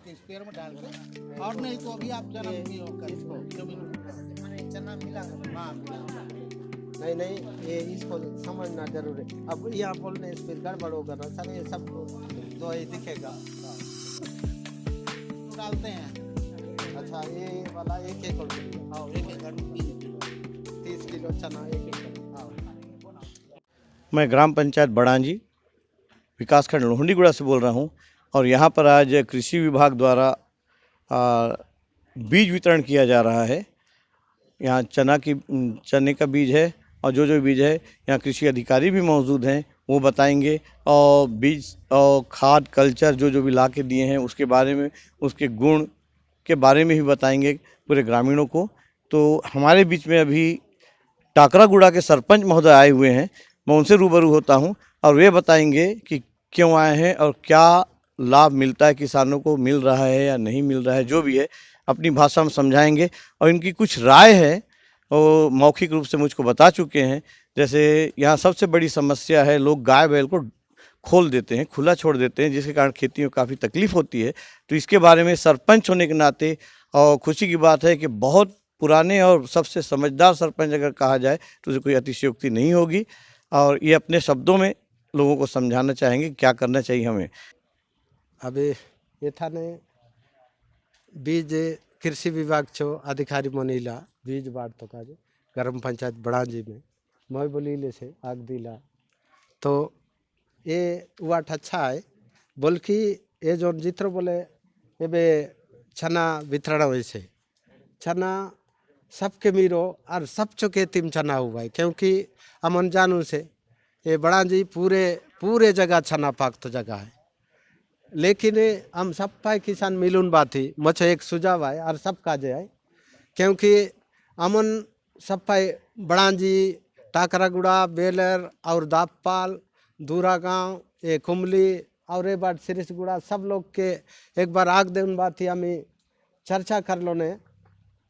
इसके स्पेयर में डाल के, और नहीं तो अभी आप जरा चना मिला। हाँ नहीं नहीं, ये इसको समझना जरूर है। अब यहाँ बोलने से फिर गड़बड़ होगा ना सर, ये सब तो ये दिखेगा। डालते हैं। अच्छा, ये वाला 1 एकड़ के लिए। हाँ 1 एकड़ 30 किलो चना 1 एकड़। मैं ग्राम पंचायत बड़ांजी विकासखंड लोहंडीगुड़ा से बोल रहा हूं, और यहां पर आज कृषि विभाग द्वारा बीज वितरण किया जा रहा है। यहां चने का बीज है, और जो बीज है यहाँ कृषि अधिकारी भी मौजूद हैं, वो बताएंगे। और बीज और खाद कल्चर जो भी ला के दिए हैं उसके बारे में, उसके गुण के बारे में भी बताएंगे पूरे ग्रामीणों को। तो हमारे बीच में अभी टाकरागुड़ा के सरपंच महोदय आए हुए हैं, मैं उनसे रूबरू होता हूं, और वे बताएंगे कि क्यों आए हैं और क्या लाभ मिलता है किसानों को, मिल रहा है या नहीं मिल रहा है, जो भी है अपनी भाषा में समझाएंगे। और इनकी कुछ राय है वो मौखिक रूप से मुझको बता चुके हैं। जैसे यहाँ सबसे बड़ी समस्या है, लोग गाय बैल को खोल देते हैं, खुला छोड़ देते हैं, जिसके कारण खेती में काफ़ी तकलीफ होती है। तो इसके बारे में सरपंच होने के नाते और खुशी की बात है कि बहुत पुराने और सबसे समझदार सरपंच अगर कहा जाए तो उसे कोई अतिशयोक्ति नहीं होगी, और ये अपने शब्दों में लोगों को समझाना चाहेंगे क्या करना चाहिए हमें। अभी ये था ने बीज कृषि विभाग छो अधिकारी मनीला बीज बाढ़ तो काजे ग्राम पंचायत बड़ांजी में मैं बोली से आग दिला। तो ये वाट अच्छा है, बल्कि ये जो जित्रो बोले ये बे छना वितरण वैसे छना सबके मीरो और सब चुके तिम छना हुआ है, क्योंकि अमन जानू से ये बड़ांजी पूरे जगह छना पाक तो जगह है। लेकिन हम सब पाए किसान मिलून बात ही मुझे एक सुझाव है और सब काजे है, क्योंकि अमन सब पाए बड़ांजी टाकरागुड़ा बेलर और दापपाल दूरा गांव ये कुमली और ये बात सिरिसगुड़ा सब लोग के एक बार आग दे उन बात ही हमें चर्चा कर लो ने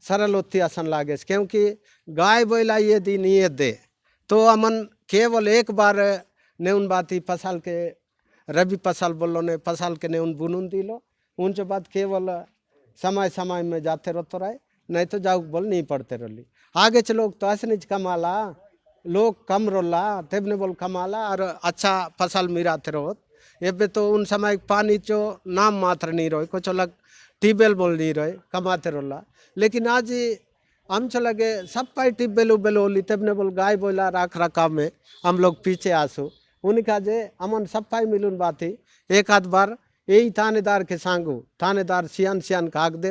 सरल होती आसन लागे, क्योंकि गाय बैला ये दिन ये दे तो अमन केवल एक बार ने उन बात ही फसल के रबी फसल बोलो ने फसल के ने उन बुनुन दिलो उनके बाद केवल समय में जाते रहते रहे, नहीं तो जाऊ बोल नहीं पड़ते रही। आगे चलो तो ऐसे नहीं कमाला लोग कम रोला तब ने बोल कमाला और अच्छा फसल मिराते रहो। ये बे तो उन समय पानी चो नाम मात्र नहीं रहे, कुछ अलग ट्यूबवेल बोल नहीं रहे कमाते रोला। लेकिन आज हम चला गए सब पाई ट्यूबवेल उबेल होली तब ने बोल गाय बोला राख रखा में हम लोग पीछे आसो उनका जे अमन सब पाई मिलून बात ही एक आध बार यही थानेदार के सांगू थानेदार सियान काग दे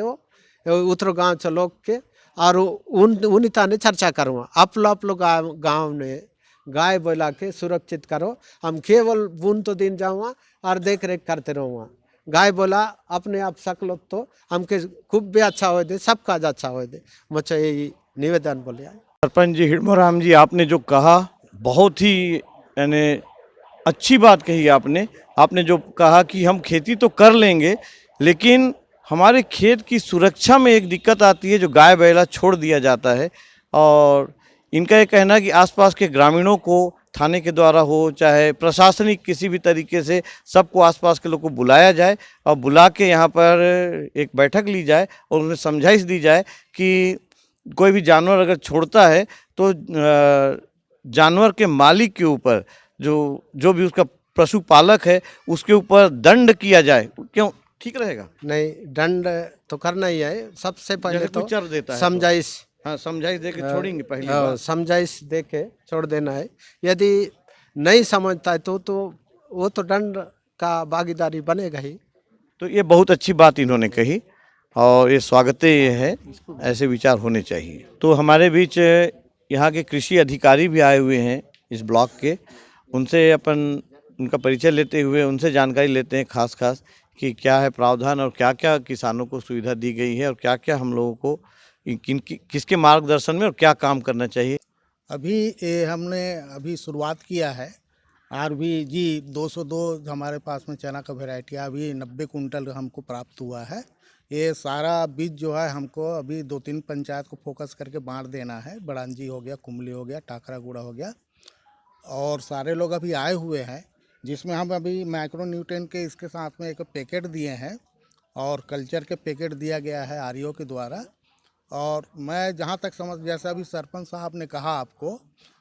उतरो गाँव च लोग के और उन्हीं थाने चर्चा करूँगा आप लोग गाँव ने गाय बोला के सुरक्षित करो। हम केवल बुन तो दिन जाऊँगा और देख रेख करते रहूँगा। गाय बोला अपने आप सकलो तो हमके खूब भी अच्छा हो दे, सब काज अच्छा हो दे, मुझे यही निवेदन बोले। सरपंच जी हिडमोराम जी, आपने जो कहा बहुत ही यानी अच्छी बात कही आपने जो कहा कि हम खेती तो कर लेंगे लेकिन हमारे खेत की सुरक्षा में एक दिक्कत आती है, जो गाय बैला छोड़ दिया जाता है। और इनका ये कहना है कि आसपास के ग्रामीणों को थाने के द्वारा हो चाहे प्रशासनिक किसी भी तरीके से सबको आसपास के लोग को बुलाया जाए और बुला के यहाँ पर एक बैठक ली जाए और उन्हें समझाइश दी जाए कि कोई भी जानवर अगर छोड़ता है तो जानवर के मालिक के ऊपर जो भी उसका पशुपालक है उसके ऊपर दंड किया जाए। क्यों ठीक रहेगा? नहीं, दंड तो करना ही है। सबसे पहले तो चर देता है समझाइश, हाँ समझाइश दे के छोड़ेंगे, पहले समझाइश दे के छोड़ देना है। यदि नहीं समझता है तो वो तो दंड का भागीदारी बनेगा ही। तो ये बहुत अच्छी बात इन्होंने कही और ये स्वागत है, ऐसे विचार होने चाहिए। तो हमारे बीच यहाँ के कृषि अधिकारी भी आए हुए हैं इस ब्लॉक के, उनसे उनका परिचय लेते हुए उनसे जानकारी लेते हैं खास कि क्या है प्रावधान और क्या क्या किसानों को सुविधा दी गई है और क्या क्या हम लोगों को किसके मार्गदर्शन में और क्या काम करना चाहिए। अभी हमने शुरुआत किया है। आरबी जी 202 हमारे पास में चना का वैरायटी अभी 90 कुंटल हमको प्राप्त हुआ है। ये सारा बीज जो है हमको अभी 2-3 पंचायत को फोकस करके बांट देना है। बड़ांजी हो गया, कुमली हो गया, टाकरागुड़ा हो गया, और सारे लोग अभी आए हुए हैं, जिसमें हम अभी माइक्रो न्यूट्रिएंट के इसके साथ में एक पैकेट दिए हैं और कल्चर के पैकेट दिया गया है आरईओ के द्वारा। और मैं जहाँ तक समझ, जैसा अभी सरपंच साहब ने कहा आपको,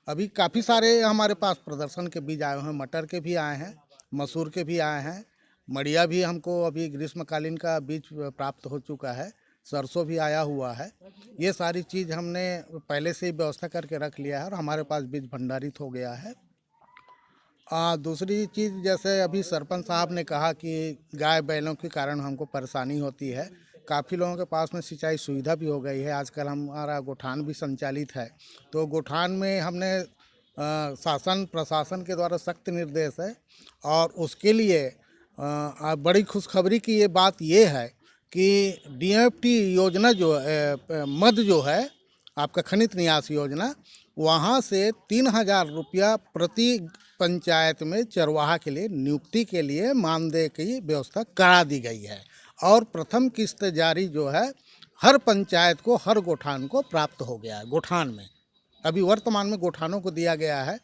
अभी काफ़ी सारे हमारे पास प्रदर्शन के बीज आए हैं, मटर के भी आए हैं, मसूर के भी आए हैं, मड़िया भी हमको अभी ग्रीष्मकालीन का बीज प्राप्त हो चुका है, सरसों भी आया हुआ है। ये सारी चीज़ हमने पहले से ही व्यवस्था करके रख लिया है और हमारे पास बीज भंडारित हो गया है। दूसरी चीज़, जैसे अभी सरपंच साहब ने कहा कि गाय बैलों के कारण हमको परेशानी होती है, काफ़ी लोगों के पास में सिंचाई सुविधा भी हो गई है। आजकल हमारा गोठान भी संचालित है, तो गोठान में हमने शासन प्रशासन के द्वारा सख्त निर्देश है और उसके लिए बड़ी खुशखबरी की ये बात ये है कि डीएफटी योजना जो मद जो है आपका खनिज न्यास योजना, वहाँ से 3,000 रुपया प्रति पंचायत में चरवाहा के लिए नियुक्ति के लिए मानदेय की व्यवस्था करा दी गई है। और प्रथम किस्त जारी जो है हर पंचायत को, हर गोठान को प्राप्त हो गया है। गोठान में अभी वर्तमान में गोठानों को दिया गया है।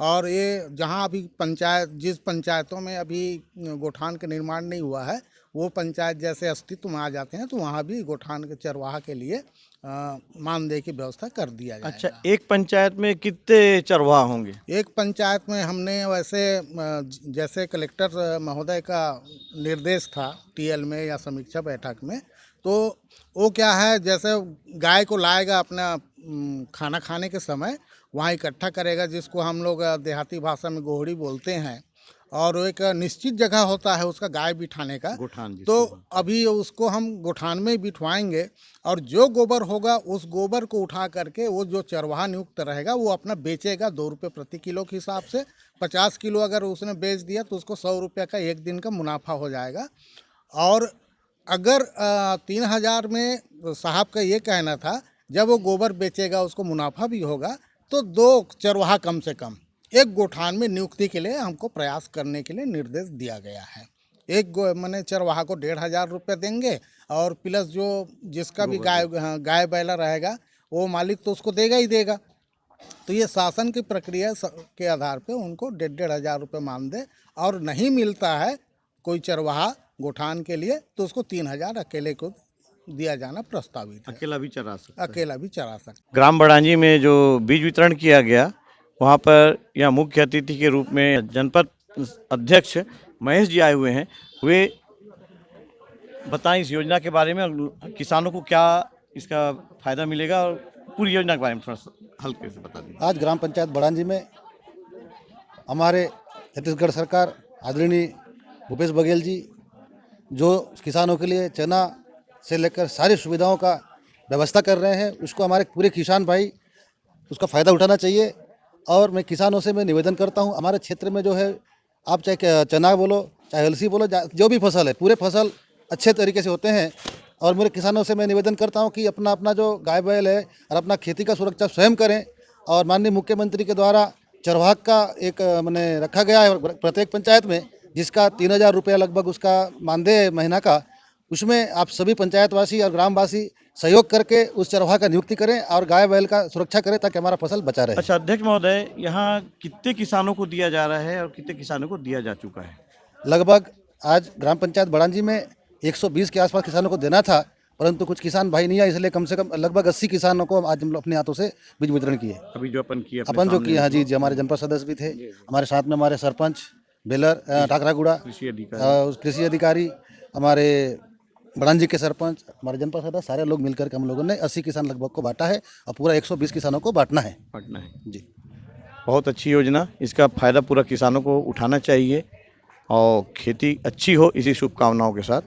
और ये जहाँ अभी पंचायत, जिस पंचायतों में अभी गोठान का निर्माण नहीं हुआ है, वो पंचायत जैसे अस्तित्व में आ जाते हैं तो वहाँ भी गोठान के चरवाहा के लिए मानदेय की व्यवस्था कर दिया जाएगा। अच्छा, एक पंचायत में कितने चरवाहा होंगे? एक पंचायत में हमने वैसे जैसे कलेक्टर महोदय का निर्देश था टीएल में या समीक्षा बैठक में, तो वो क्या है, जैसे गाय को लाएगा अपना खाना खाने के समय, वहाँ इकट्ठा करेगा, जिसको हम लोग देहाती भाषा में गोहड़ी बोलते हैं, और एक निश्चित जगह होता है उसका गाय बिठाने का, गोठान। तो अभी उसको हम गोठान में बिठवाएंगे और जो गोबर होगा उस गोबर को उठा करके वो जो चरवाहा नियुक्त रहेगा वो अपना बेचेगा 2 रुपये प्रति किलो के हिसाब से। 50 किलो अगर उसने बेच दिया तो उसको 100 रुपये का एक दिन का मुनाफा हो जाएगा। और अगर 3,000 में साहब का ये कहना था, जब वो गोबर बेचेगा उसको मुनाफा भी होगा, तो 2 चरवाहा कम से कम एक गोठान में नियुक्ति के लिए हमको प्रयास करने के लिए निर्देश दिया गया है। एक मैंने चरवाहा को 1,500 रुपये देंगे और प्लस जो जिसका भी गाय बैला रहेगा वो मालिक तो उसको देगा ही देगा। तो ये शासन की प्रक्रिया के आधार पे उनको 1,500 रुपये मानदेय, और नहीं मिलता है कोई चरवाहा गोठान के लिए तो उसको 3,000 अकेले को दिया जाना प्रस्तावित है। अकेला भी चरा सकता है। अकेला भी चरा सकता। ग्राम बड़ांजी में जो बीज वितरण किया गया, वहाँ पर यह मुख्य अतिथि के रूप में जनपद अध्यक्ष महेश जी आए हुए हैं। वे बताएं इस योजना के बारे में, किसानों को क्या इसका फ़ायदा मिलेगा, और पूरी योजना के बारे में थोड़ा सा हल्के से बता दीजिए। आज ग्राम पंचायत बड़ांजी में हमारे छत्तीसगढ़ सरकार आदरणीय भूपेश बघेल जी जो किसानों के लिए चना से लेकर सारी सुविधाओं का व्यवस्था कर रहे हैं, उसको हमारे पूरे किसान भाई उसका फ़ायदा उठाना चाहिए। और मैं किसानों से मैं निवेदन करता हूं, हमारे क्षेत्र में जो है, आप चाहे चना बोलो चाहे अलसी बोलो, जो भी फसल है पूरे फसल अच्छे तरीके से होते हैं। और मेरे किसानों से मैं निवेदन करता हूं कि अपना जो गाय बैल है और अपना खेती का सुरक्षा स्वयं करें। और माननीय मुख्यमंत्री के द्वारा चरवाहा का एक मैंने रखा गया है प्रत्येक पंचायत में, जिसका 3,000 रुपया लगभग उसका मानदेय महीना का, उसमें आप सभी पंचायतवासी और ग्रामवासी सहयोग करके उस चरवाहा का नियुक्ति करें और गाय बैल का सुरक्षा करें ताकि हमारा फसल बचा रहे। अच्छा अध्यक्ष महोदय, यहाँ कितने किसानों को दिया जा रहा है और कितने किसानों को दिया जा चुका है? लगभग आज ग्राम पंचायत बड़ांजी में 120 के आसपास किसानों को देना था, परंतु कुछ किसान भाई नहीं आए, इसलिए कम से कम लगभग 80 किसानों को आज हम अपने हाथों से बीज वितरण किए। अभी जो अपन किए, हाँ जी, हमारे जनपद सदस्य भी थे, हमारे साथ में हमारे सरपंच बेलर टाकरागुड़ा, कृषि अधिकारी, हमारे बड़ांजी के सरपंच, हमारे जनपद सदस्य, सारे लोग मिलकर के हम लोगों ने 80 किसान लगभग को बांटा है और पूरा 120 किसानों को बांटना है जी। बहुत अच्छी योजना, इसका फ़ायदा पूरा किसानों को उठाना चाहिए और खेती अच्छी हो, इसी शुभकामनाओं के साथ।